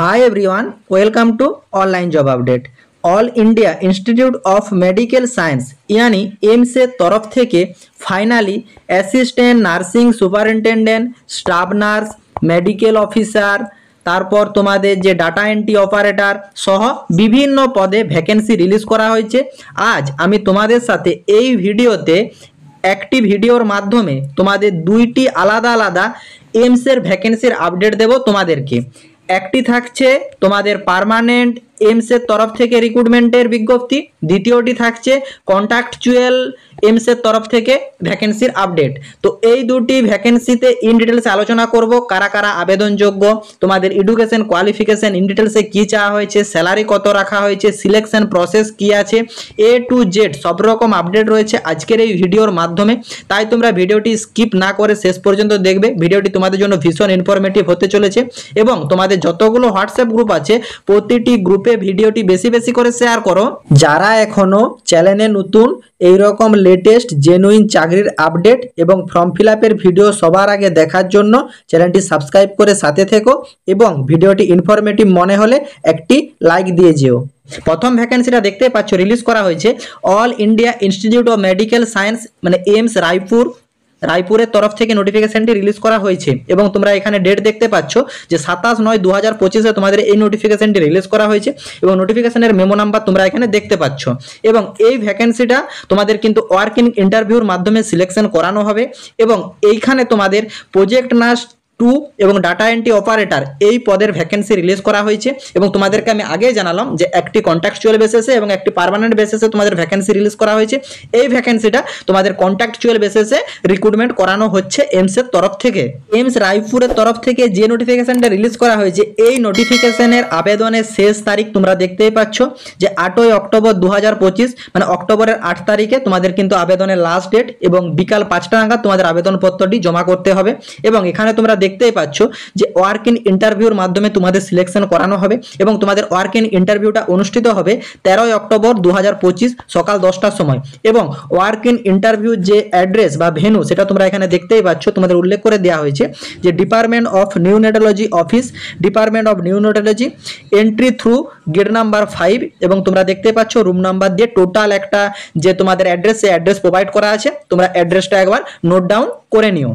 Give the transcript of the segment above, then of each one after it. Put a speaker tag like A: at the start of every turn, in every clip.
A: Hi everyone, welcome to Online Job Update. All India institute of medical science यानी AIIMS এর তরফ থেকে finally assistant nursing superintendent, staff nurse, medical officer, তারপর তোমাদের যে data entry operator সহ বিভিন্ন পদে ভ্যাকেন্সি রিলিজ করা হয়েছে। আজ আমি তোমাদের সাথে এই ভিডিওতে একটি ভিডিওর মাধ্যমে তোমাদের দুইটি আলাদা আলাদা এমস এর ভ্যাকেন্সির আপডেট দেব তোমাদেরকে। একটি থাকছে তোমাদের পার্মানেন্ট এমস এর তরফ থেকে রিক্রুটমেন্টের বিজ্ঞপ্তি, দ্বিতীয়টি থাকছে কন্ট্রাকচুয়াল এমস এর তরফ থেকে ভ্যাকেন্সির আপডেট। তো এই দুটি ভ্যাকেন্সিতে ইন ডিটেলসে আলোচনা করব, কারা কারা আবেদনযোগ্য, তোমাদের এডুকেশন কোয়ালিফিকেশন ইন ডিটেলসে কী চাওয়া হয়েছে, স্যালারি কত রাখা হয়েছে, সিলেকশন প্রসেস কী আছে, এ টু জেড সব রকম আপডেট রয়েছে আজকের এই ভিডিওর মাধ্যমে। তাই তোমরা ভিডিওটি স্কিপ না করে শেষ পর্যন্ত দেখবে। ভিডিওটি তোমাদের জন্য ভীষণ ইনফরমেটিভ হতে চলেছে এবং তোমাদের যতগুলো হোয়াটসঅ্যাপ গ্রুপ আছে প্রতিটি গ্রুপে ভিডিওটি বেশি বেশি করে শেয়ার করো। যারা এখনো চ্যানেলে নতুন এই রকম লেটেস্ট জেনুইন চাকরির আপডেট এবং ফর্ম ফিল আপের ভিডিও সবার আগে দেখার জন্য চ্যানেলটি সাবস্ক্রাইব করে সাথে থেকো এবং ভিডিওটি ইনফরমেটিভ মনে হলে একটি লাইক দিয়ে যেও। প্রথম ভ্যাকেন্সিটা দেখতে পাচ্ছ রিলিজ করা হয়েছে All India Institute of Medical science মানে এমস রায়পুরের তরফ থেকে নোটিফিকেশনটি রিলিজ করা হয়েছে এবং তোমরা এখানে ডেট দেখতে পাচ্ছ যে 27/9/2025 তোমাদের এই নোটিফিকেশনটি রিলিজ করা হয়েছে এবং নোটিফিকেশনের মেমো নাম্বার তোমরা এখানে দেখতে পাচ্ছ। এবং এই ভ্যাকেন্সিটা তোমাদের কিন্তু ওয়ার্কিং ইন্টারভিউর মাধ্যমে সিলেকশন করানো হবে এবং এইখানে তোমাদের প্রজেক্ট নার্স 2 এবং ডাটা এন্ট্রি অপারেটর এই পদের ভ্যাকেন্সি রিলিজ করা হয়েছে এবং তোমাদেরকে আমি আগেই জানালাম যে একটি কন্ট্রাকচুয়াল বেসিসে এবং একটি পার্মানেন্ট বেসিসে তোমাদের ভ্যাকেন্সি রিলিজ করা হয়েছে। এই ভ্যাকেন্সিটা তোমাদের কন্ট্রাকচুয়াল বেসিসে রিক্রুটমেন্ট করানো হচ্ছে এমস এর তরফ থেকে। এমস রায়পুরের তরফ থেকে যে নোটিফিকেশনটা রিলিজ করা হয়েছে এই নোটিফিকেশনের আবেদনের শেষ তারিখ তোমরা দেখতেই পাচ্ছ যে 8ই অক্টোবর 2025 মানে অক্টোবরের 8 তারিখে তোমাদের কিন্তু আবেদনের লাস্ট ডেট এবং বিকাল 5টা নাগাদ তোমাদের আবেদনপত্রটি জমা করতে হবে। এবং এখানে তোমরা দেখতেই পাচ্ছ যে ওয়ার্ক ইন ইন্টারভিউর মাধ্যমে তোমাদের সিলেকশন করানো হবে এবং তোমাদের ওয়ার্ক ইন ইন্টারভিউটা অনুষ্ঠিত হবে 13ই অক্টোবর 2025 সকাল 10টার সময়। এবং ওয়ার্ক ইন ইন্টারভিউ যে অ্যাড্রেস বা ভেন্যু সেটা তোমরা এখানে দেখতেই পাচ্ছ, তোমাদের উল্লেখ করে দেওয়া হয়েছে যে department of neonatology office, department of neonatology, entry through gate number 5 এবং তোমরা দেখতে পাচ্ছ রুম নাম্বার দিয়ে টোটাল একটা যে তোমাদের অ্যাড্রেস সেই অ্যাড্রেস প্রোভাইড করা আছে। তোমরা অ্যাড্রেসটা একবার নোট ডাউন করে নিও।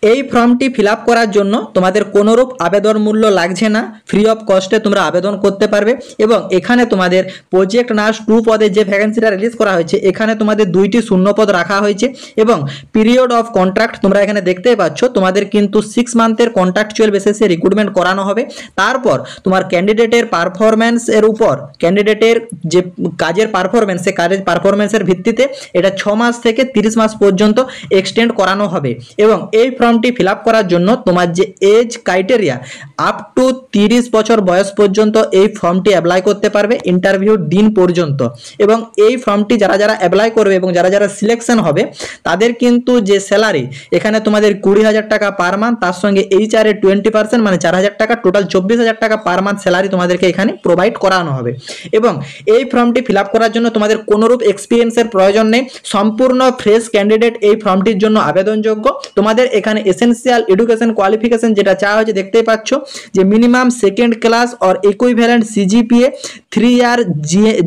A: এই ফর্মটি ফিল আপ করার জন্য তোমাদের কোনোরূপ আবেদন মূল্য লাগছে না, ফ্রি অফ কস্টে তোমরা আবেদন করতে পারবে। এবং এখানে তোমাদের প্রজেক্ট নার্স 2 পদে যে ভ্যাকেন্সিটা রিলিজ করা হয়েছে এখানে তোমাদের 2টি শূন্য পদ রাখা হয়েছে এবং পিরিয়ড অফ কন্ট্রাক্ট তোমরা এখানে দেখতেই পাচ্ছ তোমাদের কিন্তু 6 মান্থের কন্ট্রাকচুয়াল বেসিসে রিক্রুটমেন্ট করানো হবে। তারপর তোমার ক্যান্ডিডেটের পারফরম্যান্স এর উপর ক্যান্ডিডেটের যে কাজের পারফরম্যান্স সে কাজের পারফরম্যান্সের ভিত্তিতে এটা 6 মাস থেকে 30 মাস পর্যন্ত এক্সটেন্ড করানো হবে। এবং এই ফর্মটি ফিল আপ করার জন্য তোমার যে এজ ক্রাইটেরিয়া আপ টু 30 বছর বয়স পর্যন্ত এই ফর্মটি অ্যাপ্লাই করতে পারবে ইন্টারভিউর দিন পর্যন্ত। এবং এই ফর্মটি যারা যারা অ্যাপ্লাই করবে এবং যারা যারা সিলেকশন হবে তাদের কিন্তু যে স্যালারি এখানে তোমাদের 20,000 টাকা পার মান্থ, তার সঙ্গে HR এর 20% মানে 4,000 টাকা, টোটাল 24,000 টাকা পার মান্থ স্যালারি তোমাদেরকে এখানে প্রোভাইড করানো হবে। এবং এই ফর্মটি ফিল আপ করার জন্য তোমাদের কোনোরূপ এক্সপিরিয়েন্সের প্রয়োজন নেই, সম্পূর্ণ ফ্রেশ ক্যান্ডিডেট এই ফর্মটির জন্য আবেদনযোগ্য। তোমাদের এখানে এসেনশিয়াল এডুকেশন কোয়ালিফিকেশন যেটা চাওয়া হয়েছে দেখতেই পাচ্ছ যে minimum second class or equivalent CGPA 3 year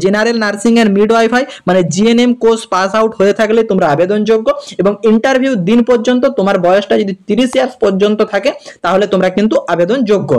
A: general nursing and midwifery মানে GNM কোর্স পাস আউট হয়ে থাকলে তোমরা আবেদনযোগ্য। এবং ইন্টারভিউ দিন পর্যন্ত তোমার বয়সটা যদি 30 ইয়ার্স পর্যন্ত থাকে তাহলে তোমরা কিন্তু আবেদনযোগ্য।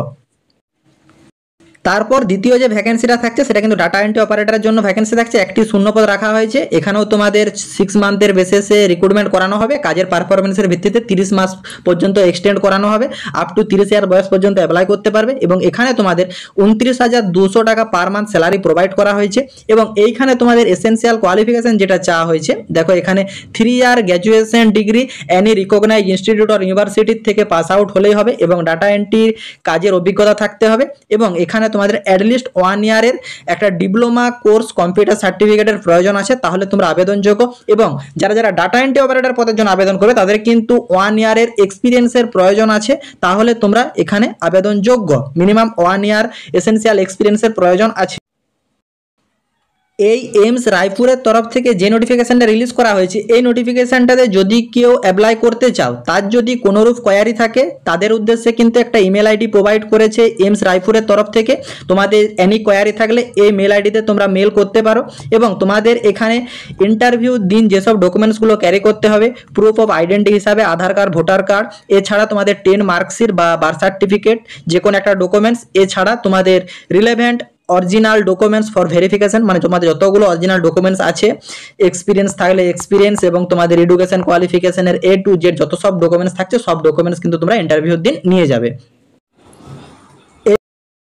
A: তারপর দ্বিতীয় যে ভ্যাকেন্সিটা থাকছে সেটা কিন্তু ডাটা এন্ট্রি অপারেটরের জন্য ভ্যাকেন্সি থাকছে, একটি শূন্যপদ রাখা হয়েছে। এখানেও তোমাদের 6 মান্থের বেসিসে রিক্রুটমেন্ট করানো হবে, কাজের পারফরমেন্সের ভিত্তিতে 30 মাস পর্যন্ত এক্সটেন্ড করানো হবে, আপ টু 30 ইয়ার বয়স পর্যন্ত অ্যাপ্লাই করতে পারবে। এবং এখানে তোমাদের 29,200 টাকা পার মান্থ স্যালারি প্রোভাইড করা হয়েছে। এবং এইখানে তোমাদের এসেনশিয়াল কোয়ালিফিকেশন যেটা চাওয়া হয়েছে দেখো এখানে 3 year graduation degree any recognise institute or ইউনিভার্সিটির থেকে পাস আউট হলেই হবে এবং ডাটা এন্ট্রির কাজের অভিজ্ঞতা থাকতে হবে। এবং এখানে তোমাদের অ্যাটলিস্ট 1 ইয়ারের একটা ডিপ্লোমা কোর্স কম্পিউটার সার্টিফিকেটের প্রয়োজন আছে, তাহলে তোমরা আবেদনযোগ্য। এবং যারা যারা ডাটা এন্ট্রি অপারেটর পদের জন্য আবেদন করবে তাদের কিন্তু 1 ইয়ারের এক্সপিরিয়েন্সের প্রয়োজন আছে, তাহলে তোমরা এখানে আবেদনযোগ্য। মিনিমাম 1 ইয়ার এসেনশিয়াল এক্সপিরিয়েন্সের প্রয়োজন আছে। এই এইমস রায়পুরের তরফ থেকে যে নোটিফিকেশানটা রিলিজ করা হয়েছে, এই নোটিফিকেশানটাতে যদি কেউ অ্যাপ্লাই করতে চাও, তার যদি কোনোরূপ কোয়ারি থাকে, তাদের উদ্দেশ্যে কিন্তু একটা ইমেল আইডি প্রোভাইড করেছে এইমস রায়পুরের তরফ থেকে। তোমাদের এনি কোয়ারি থাকলে এই মেল আইডিতে তোমরা মেল করতে পারো এবং তোমাদের এখানে ইন্টারভিউ দিন যেসব ডকুমেন্টসগুলো ক্যারি করতে হবে, প্রুফ অফ আইডেন্টি হিসাবে আধার কার্ড, ভোটার কার্ড, এছাড়া তোমাদের 10 মার্কশিট বা বার্থ সার্টিফিকেট, যে কোনো একটা ডকুমেন্টস, এছাড়া তোমাদের relevant original documents for verification, মানে তোমাদের যতগুলো অরিজিনাল ডকুমেন্টস আছে, এক্সপিরিয়েন্স থাকলে এক্সপিরিয়েন্স এবং তোমাদের এডুকেশন কোয়ালিফিকেশনের A to Z যত সব ডকুমেন্টস থাকছে সব ডকুমেন্টস কিন্তু তোমরা ইন্টারভিউর দিন নিয়ে যাবে।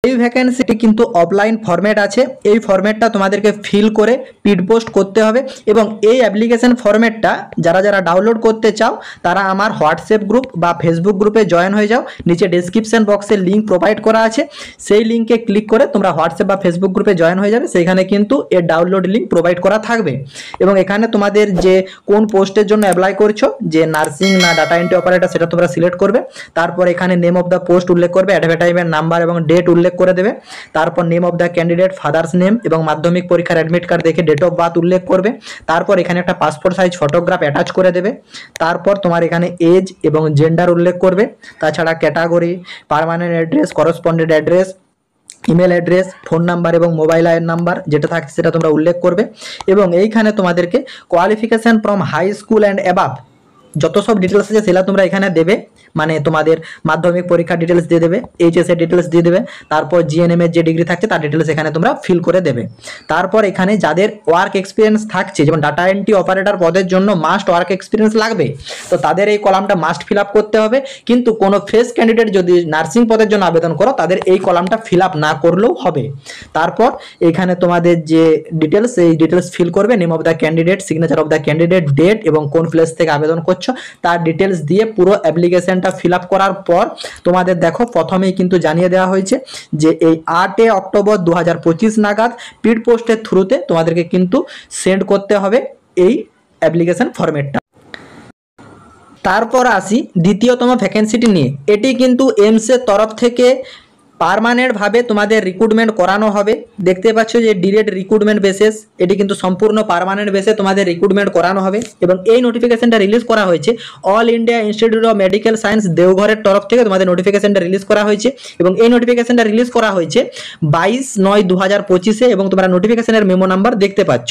A: এই ভ্যাকেন্সিটি কিন্তু অফলাইন ফরম্যাট আছে, এই ফরম্যাটটা তোমাদেরকে ফিল করে পিড পোস্ট করতে হবে এবং এই অ্যাপ্লিকেশন ফরম্যাটটা যারা যারা ডাউনলোড করতে চাও তারা আমার হোয়াটসঅ্যাপ গ্রুপ বা ফেসবুক গ্রুপে জয়েন হয়ে যাও। নিচে ডেসক্রিপশন বক্সে লিঙ্ক প্রোভাইড করা আছে, সেই লিঙ্কে ক্লিক করে তোমরা হোয়াটসঅ্যাপ বা ফেসবুক গ্রুপে জয়েন হয়ে যাবে। সেইখানে কিন্তু এর ডাউনলোড লিঙ্ক প্রোভাইড করা থাকবে এবং এখানে তোমাদের যে কোন পোস্টের জন্য অ্যাপ্লাই করছো, যে নার্সিং না ডাটা এন্ট্রি অপারেটর, সেটা তোমরা সিলেক্ট করবে। তারপর এখানে নেম অফ দ্য পোস্ট উল্লেখ করবে, অ্যাডভার্টাইজমেন্ট নাম্বার এবং ডেট উল্লেখ করে দেবে। তারপর name of the candidate, father's name এবং মাধ্যমিক পরীক্ষার অ্যাডমিট কার্ড দেখে ডেট অফ বার্থ উল্লেখ করবে। তারপর এখানে একটা পাসপোর্ট সাইজ ফটোগ্রাফ অ্যাটাচ করে দেবে। তারপর তোমার এখানে এজ এবং জেন্ডার উল্লেখ করবে। তাছাড়া category, permanent address, correspondent address, email address, phone number এবং মোবাইল নাম্বার যেটা থাকছে সেটা তোমরা উল্লেখ করবে এবং এইখানে তোমাদেরকে qualification from high school and above যত সব ডিটেলস আছে সেটা তোমরা এখানে দেবে, মানে তোমাদের মাধ্যমিক পরীক্ষার ডিটেলস দিয়ে দেবে, এইচএস এর ডিটেলস দিয়ে দেবে, তারপর জিএনএম এর যে ডিগ্রি থাকছে তার ডিটেলস এখানে তোমরা ফিল করে দেবে। তারপর এখানে যাদের ওয়ার্ক এক্সপিরিয়েন্স থাকছে, যেমন ডাটা এন্ট্রি অপারেটর পদের জন্য মাস্ট ওয়ার্ক এক্সপিরিয়েন্স লাগবে, তো তাদের এই কলামটা মাস্ট ফিল আপ করতে হবে। কিন্তু কোনো ফ্রেশ ক্যান্ডিডেট যদি নার্সিং পদের জন্য আবেদন করো তাদের এই কলামটা ফিল আপ না করলেও হবে। তারপর এখানে তোমাদের যে ডিটেলস, এই ডিটেলস ফিল করবে, name of the candidate, signature of the candidate, date এবং কোন প্লেস থেকে আবেদন করছো তার ডিটেলস দিয়ে পুরো অ্যাপ্লিকেশনটা ফিল আপ করার পর তোমাদের দেখো প্রথমেই কিন্তু জানিয়ে দেওয়া হয়েছে যে এই 8 অক্টোবর 2025 নাগাদ পিড পোস্টের থ্রুতে তোমাদেরকে কিন্তু সেন্ড করতে হবে এই অ্যাপ্লিকেশন ফরম্যাটটা। তারপর আসি দ্বিতীয়তম ভ্যাকেন্সিটি নিয়ে। এটি কিন্তু এইমসের তরফ থেকে পার্মানেন্টভাবে তোমাদের রিক্রুটমেন্ট করানো হবে। দেখতে পাচ্ছ যে ডিরেক্ট রিক্রুটমেন্ট বেসিস, এটি কিন্তু সম্পূর্ণ পার্মানেন্ট বেসে তোমাদের রিক্রুটমেন্ট করানো হবে এবং এই নোটিফিকেশনটা রিলিজ করা হয়েছে All India Institute of Medical Science দেওঘরের তরফ থেকে তোমাদের নোটিফিকেশনটা রিলিজ করা হয়েছে এবং এই নোটিফিকেশনটা রিলিজ করা হয়েছে 22/9/2025 এবং তোমরা নোটিফিকেশনের মেমো নাম্বার দেখতে পাচ্ছ।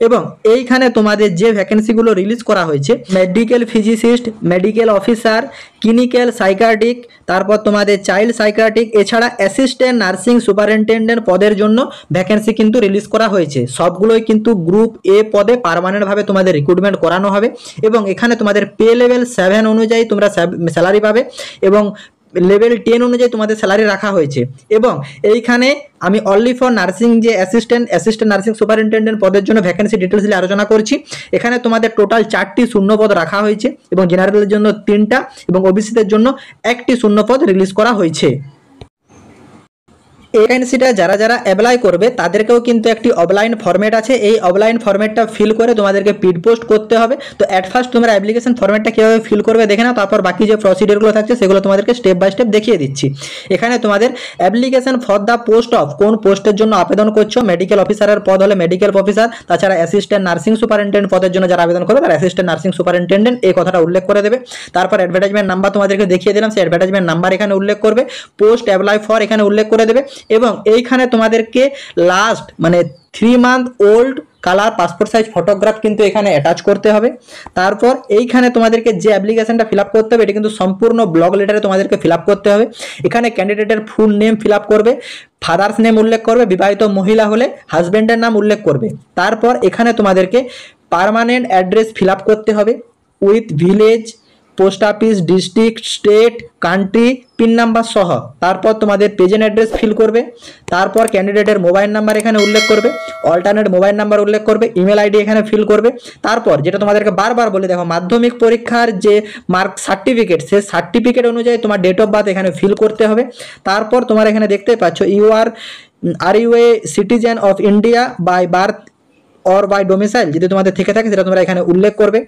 A: এবং এইখানে তোমাদের যে ভ্যাকেন্সিগুলো রিলিজ করা হয়েছে, medical physicist, medical officer, clinical psychiatric, তারপর তোমাদের চাইল্ড সাইকিয়াট্রিক, এছাড়া অ্যাসিস্ট্যান্ট নার্সিং সুপারিনটেন্ডেন্ট পদের জন্য ভ্যাকেন্সি কিন্তু রিলিজ করা হয়েছে। সবগুলোই কিন্তু গ্রুপ এ পদে পার্মানেন্টভাবে তোমাদের রিক্রুটমেন্ট করানো হবে এবং এখানে তোমাদের পে লেভেল 7 অনুযায়ী তোমরা স্যালারি পাবে এবং লেভেল 10 অনুযায়ী তোমাদের স্যালারি রাখা হয়েছে। এবং এইখানে আমি অনলি ফর নার্সিং যে অ্যাসিস্ট্যান্ট নার্সিং সুপারিনটেন্ডেন্ট পদের জন্য ভ্যাকেন্সি ডিটেলস নিয়ে আলোচনা করছি। এখানে তোমাদের টোটাল 4টি শূন্য পদ রাখা হয়েছে এবং জেনারেলের জন্য 3টা এবং ওবিসিদের জন্য 1টি শূন্য পদ রিলিজ করা হয়েছে। এই ভ্যাকেন্সিটা যারা যারা অ্যাপ্লাই করবে তাদেরকেও কিন্তু একটি অফলাইন ফরম্যাট আছে, এই অফলাইন ফরম্যাটটা ফিল করে তোমাদেরকে পিড পোস্ট করতে হবে। তো অ্যাট ফার্স্ট তোমরা অ্যাপ্লিকেশন ফরম্যাটটা কীভাবে ফিল করবে দেখে নাও, তারপর বাকি যে প্রসিডিওরগুলো থাকছে সেগুলো তোমাদেরকে স্টেপ বাই স্টেপ দেখিয়ে দিচ্ছি। এখানে তোমাদের application for the post of, কোন পোস্টের জন্য আবেদন করছো, মেডিকেল অফিসারের পদ হলে মেডিকেল অফিসার, তাছাড়া অ্যাসিস্ট্যান্ট নার্সিং সুপারিনটেন্ডেন্ট পদের জন্য যারা আবেদন করবে তারা অ্যাসিস্ট্যান্ট নার্সিং সুপারিনটেন্ডেন্ট এই কথাটা উল্লেখ করে দেবে। তারপর অ্যাডভার্টাইজমেন্ট নাম্বার তোমাদেরকে দেখিয়ে দিলাম, সেই অ্যাডভার্টাইজমেন্ট নাম্বার এখানে উল্লেখ করবে, পোস্ট অ্যাপ্লাই ফর এখানে উল্লেখ করে দেবে এবং এইখানে তোমাদেরকে লাস্ট মানে 3 month old colour passport size photograph কিন্তু এখানে অ্যাটাচ করতে হবে। তারপর এইখানে তোমাদেরকে যে অ্যাপ্লিকেশনটা ফিল আপ করতে হবে এটা কিন্তু সম্পূর্ণ ব্লক লেটারে তোমাদেরকে ফিল আপ করতে হবে। এখানে ক্যান্ডিডেটের ফুল নেম ফিল আপ করবে, ফাদার্স নেম উল্লেখ করবে, বিবাহিত মহিলা হলে হাজব্যান্ডের নাম উল্লেখ করবে। তারপর এখানে তোমাদেরকে পার্মানেন্ট অ্যাড্রেস ফিল আপ করতে হবে with village, post office, district, state, country, pin number সহ। তারপর তোমাদের প্রেজেন্ট অ্যাড্রেস ফিল করবে। তারপর ক্যান্ডিডেটের মোবাইল নাম্বার এখানে উল্লেখ করবে, অল্টারনেট মোবাইল নাম্বার উল্লেখ করবে, ইমেল আইডি এখানে ফিল করবে। তারপর যেটা তোমাদেরকে বারবার বলে দেখো, মাধ্যমিক পরীক্ষার যে মার্ক সার্টিফিকেট, সেই সার্টিফিকেট অনুযায়ী তোমার ডেট অফ বার্থ এখানে ফিল করতে হবে। তারপর তোমার এখানে দেখতে পাচ্ছ are U a citizen of India by birth or by domicile, যদি তোমাদের থেকে থাকে সেটা তোমরা এখানে উল্লেখ করবে।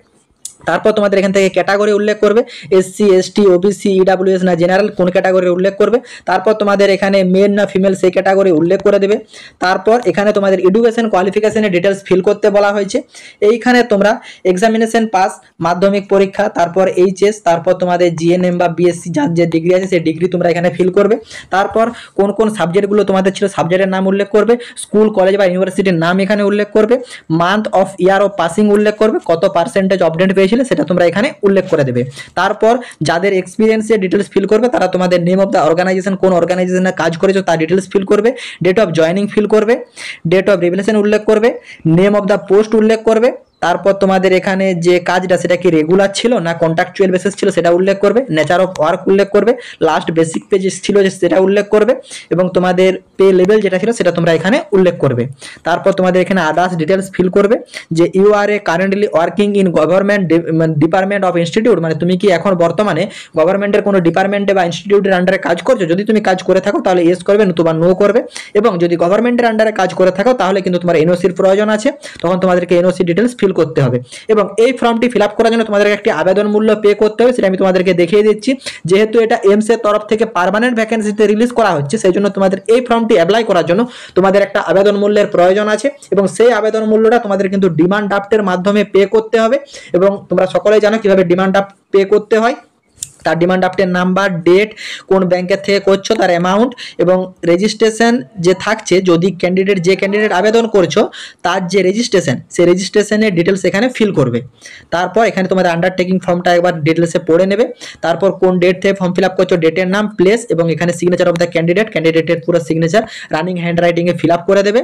A: তারপর তোমাদের এখান থেকে ক্যাটাগরি উল্লেখ করবে, এসসি এসটি ওবিসি ইডাব্লিউএস না জেনারেল কোন ক্যাটাগরি উল্লেখ করবে। তারপর তোমাদের এখানে মেল না ফিমেল সেই ক্যাটাগরি উল্লেখ করে দেবে। তারপর এখানে তোমাদের এডুকেশন কোয়ালিফিকেশনের ডিটেলস ফিল করতে বলা হয়েছে। এইখানে তোমরা এক্সামিনেশন পাস, মাধ্যমিক পরীক্ষা, তারপর এইচএস, তারপর তোমাদের জিএনএম বা বিএসসি যার যে ডিগ্রি আছে সেই ডিগ্রি তোমরা এখানে ফিল করবে। তারপর কোন কোন সাবজেক্টগুলো তোমাদের ছিল সাবজেক্টের নাম উল্লেখ করবে, স্কুল কলেজ বা ইউনিভার্সিটির নাম এখানে উল্লেখ করবে, month of year of passing উল্লেখ করবে, কত পার্সেন্টেজ অবডেন্ট পেয়েছিল সেটা তোমরা এখানে উল্লেখ করে দেবে। তারপর যাদের এক্সপিরিয়েন্সের ডিটেলস ফিল করবে তারা তোমাদের নেম অফ দ্য অর্গানাইজেশন, কোন অর্গানাইজেশনে কাজ করেছো তার ডিটেলস ফিল করবে, ডেট অফ জয়নিং ফিল করবে, ডেট অফ রিভিলেশন উল্লেখ করবে, নেম অফ দ্য পোস্ট উল্লেখ করবে। তারপর তোমাদের এখানে যে কাজটা সেটা কি রেগুলার ছিল না কন্ট্রাকচুয়াল বেসিস ছিল সেটা উল্লেখ করবে, নেচার অফ ওয়ার্ক উল্লেখ করবে, লাস্ট বেসিক পে ছিল সেটা উল্লেখ করবে এবং তোমাদের পে লেভেল যেটা ছিল সেটা তোমরা এখানে উল্লেখ করবে। তারপর তোমাদের এখানে আদার্স ডিটেলস ফিল করবে যে you are a currently working in government department of institute, মানে তুমি কি এখন বর্তমানে গভর্নমেন্টের কোনো ডিপার্টমেন্টে বা ইনস্টিটিউটের আন্ডারে কাজ করছো, যদি তুমি কাজ করে থাকো তাহলে ইয়েস করবে, নতুবা নো করবে। এবং যদি গভর্নমেন্টের আন্ডারে কাজ করে থাকো তাহলে কিন্তু তোমার এনওসির প্রয়োজন আছে, তখন তোমাদেরকে এনওসি ডিটেলস ফিল করতে হবে। এবং এই ফর্মটি ফিল আপ করার জন্য তোমাদেরকে একটি আবেদন মূল্য পে করতে হবে, সেটা আমি তোমাদেরকে দেখিয়ে দিচ্ছি। যেহেতু এটা এইমস এর তরফ থেকে পার্মানেন্ট ভ্যাকেন্সিতে রিলিজ করা হচ্ছে সেই জন্য তোমাদের এই ফর্মটি অ্যাপ্লাই করার জন্য তোমাদের একটা আবেদন মূল্যের প্রয়োজন আছে এবং সেই আবেদন মূল্যটা তোমাদের কিন্তু ডিমান্ড ড্রাফটের মাধ্যমে পে করতে হবে। এবং তোমরা সকলেই জানো কিভাবে ডিমান্ড ড্রাফট পে করতে হয়, তার ডিমান্ড ড্রাফটের নাম্বার, ডেট, কোন ব্যাংকের থেকে করছো তার অ্যামাউন্ট এবং রেজিস্ট্রেশন যে থাকছে, যদি যে ক্যান্ডিডেট আবেদন করছো তার যে রেজিস্ট্রেশন সেই রেজিস্ট্রেশনের ডিটেলস এখানে ফিল করবে। তারপর এখানে তোমাদের আন্ডারটেকিং ফর্মটা একবার ডিটেলসে পড়ে নেবে। তারপর কোন ডেট থেকে ফর্ম ফিল আপ করছো, ডেটের নাম, প্লেস এবং এখানে সিগনেচার অফ দ্য ক্যান্ডিডেটের পুরো সিগনেচার রানিং হ্যান্ড রাইটিংয়ে ফিল আপ করে দেবে।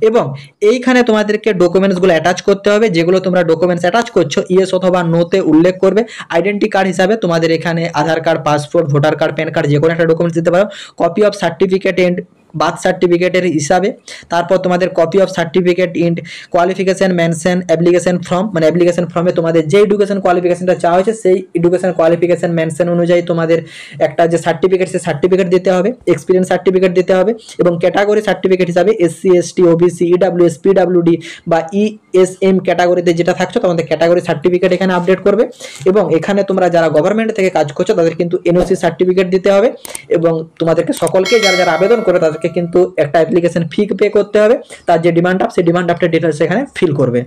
A: এবং এইখানে তোমাদেরকে ডকুমেন্টসগুলো অ্যাটাচ করতে হবে, যেগুলো তোমরা ডকুমেন্টস অ্যাটাচ করছো ইয়েস অথবা নোতে উল্লেখ করবে। আইডেন্টি কার্ড হিসাবে তোমাদের এখানে Aadhaar card, passport, voter card, PAN card যে কোনো একটা ডকুমেন্টস দিতে পারো, copy of certificate and birth সার্টিফিকেটের হিসাবে। তারপর তোমাদের copy of certificate and qualification mention application form, মানে অ্যাপ্লিকেশন ফর্মে তোমাদের যে এডুকেশন কোয়ালিফিকেশনটা চাওয়া হয়েছে সেই এডুকেশন কোয়ালিফিকেশন মেনশন অনুযায়ী তোমাদের একটা যে সার্টিফিকেট সেই সার্টিফিকেট দিতে হবে, এক্সপিরিয়েন্স সার্টিফিকেট দিতে হবে এবং ক্যাটাগরি সার্টিফিকেট হিসাবে SC ST OBC EWS PWD বা ইএসএম ক্যাটাগরিতে যেটা থাকছো তোমাদের ক্যাটাগরি সার্টিফিকেট এখানে আপডেট করবে। এবং এখানে তোমরা যারা গভর্নমেন্ট থেকে কাজ করছো তাদের কিন্তু এনওসি সার্টিফিকেট দিতে হবে এবং তোমাদেরকে সকলকে যারা যারা আবেদন করে তাদেরকে কিন্তু একটা অ্যাপ্লিকেশন ফি পে করতে হবে, তার যে ডিমান্ড ড্রাফট সেই ডিমান্ড ড্রাফটের ডিটেলস এখানে ফিল করবে।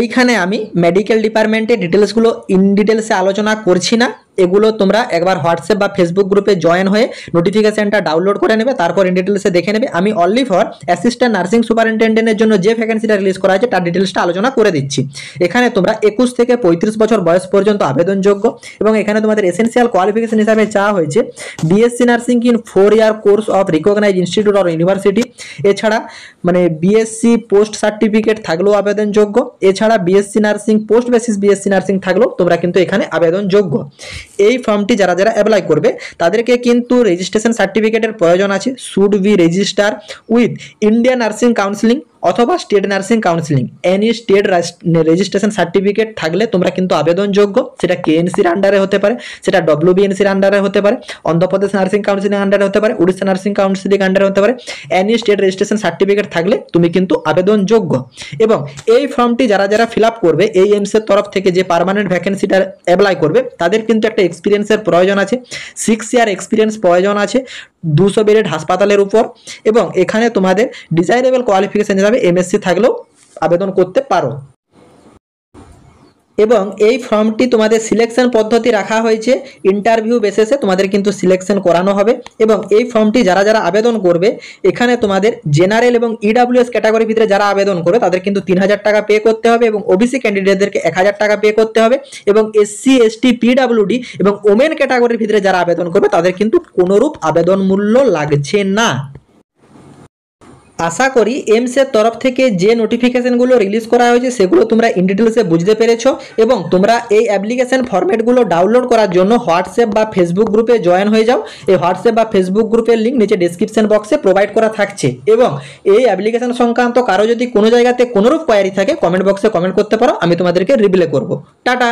A: এইখানে আমি মেডিকেল ডিপার্টমেন্টের ডিটেলসগুলো ইন ডিটেলসে আলোচনা করছি না, এগুলো তোমরা একবার হোয়াটসঅ্যাপ বা ফেসবুক গ্রুপে জয়েন হয়ে নোটিফিকেশনটা ডাউনলোড করে নেবে, তারপর ইন ডিটেলসে দেখে নেবে। আমি অনলি ফর অ্যাসিস্ট্যান্ট নার্সিং সুপারিনটেন্ডেন্টের জন্য যে ভ্যাকেন্সিটা রিলিজ করা আছে তার ডিটেলসটা আলোচনা করে দিচ্ছি। এখানে তোমরা 21 থেকে 35 বছর বয়স পর্যন্ত আবেদনযোগ্য এবং এখানে তোমাদের এসেনশিয়াল কোয়ালিফিকেশন হিসাবে চাওয়া হয়েছে BSc nursing in 4 year course of recognise institute or university, এছাড়া মানে বিএসসি পোস্ট সার্টিফিকেট থাকলেও আবেদনযোগ্য, এছাড়া BSc nursing post basis BSc nursing থাকলেও তোমরা কিন্তু এখানে আবেদনযোগ্য। এই ফর্মটি যারা যারা অ্যাপ্লাই করবে তাদেরকে কিন্তু রেজিস্ট্রেশন সার্টিফিকেটের প্রয়োজন আছে, should be register with Indian nursing counselling অথবা state nursing counselling, any state registration certificate থাকলে তোমরা কিন্তু আবেদনযোগ্য। সেটা কেএনসির আন্ডারে হতে পারে, সেটা ডব্লিউবিএনসির আন্ডারে হতে পারে, অন্ধ্রপ্রদেশ নার্সিং কাউন্সিলিং আন্ডারে হতে পারে, উড়িষ্যা নার্সিং কাউন্সিলিং আন্ডারে হতে পারে। এনি স্টেট রেজিস্ট্রেশন সার্টিফিকেট থাকলে তুমি কিন্তু আবেদনযোগ্য। এবং এই ফর্মটি যারা যারা ফিল আপ করবে এই এইমসের তরফ থেকে যে পার্মানেন্ট ভ্যাকেন্সিটা অ্যাপ্লাই করবে তাদের কিন্তু একটা এক্সপিরিয়েন্সের প্রয়োজন আছে, 6 ইয়ার এক্সপিরিয়েন্স প্রয়োজন আছে 200 বেডেড হাসপাতালের উপর এবং এখানে তোমাদের ডিজাইরেবল কোয়ালিফিকেশন হিসাবে এমএসসি থাকলেও আবেদন করতে পারো। এবং এই ফর্মটি তোমাদের সিলেকশন পদ্ধতি রাখা হয়েছে ইন্টারভিউ বেসিসে, তোমাদের কিন্তু সিলেকশন করানো হবে। এবং এই ফর্মটি যারা যারা আবেদন করবে এখানে তোমাদের জেনারেল এবং ইডাব্লিউএস ক্যাটাগরির ভিতরে যারা আবেদন করবে তাদের কিন্তু 3000 টাকা পে করতে হবে এবং ওবিসি ক্যান্ডিডেটদেরকে 1000 টাকা পে করতে হবে এবং এসসি এসটি পিডাব্লিউডি এবং ওমেন ক্যাটাগরির ভিতরে যারা আবেদন করবে তাদের কিন্তু কোনোরূপ আবেদন মূল্য লাগছে না। আশা করি এইমসের তরফ থেকে যে নোটিফিকেশনগুলো রিলিজ করা হয়েছে সেগুলো তোমরা ইন ডিটেলসে বুঝতে পেরেছো এবং তোমরা এই অ্যাপ্লিকেশন ফরম্যাটগুলো ডাউনলোড করার জন্য হোয়াটসঅ্যাপ বা ফেসবুক গ্রুপে জয়েন হয়ে যাও। এই হোয়াটসঅ্যাপ বা ফেসবুক গ্রুপের লিঙ্ক নিচে ডেসক্রিপশন বক্সে প্রোভাইড করা থাকছে। এবং এই অ্যাপ্লিকেশন সংক্রান্ত কারো যদি কোনো জায়গাতে কোনোরূপ কোয়ারি থাকে কমেন্ট বক্সে কমেন্ট করতে পারো, আমি তোমাদেরকে রিপ্লাই করব। টাটা।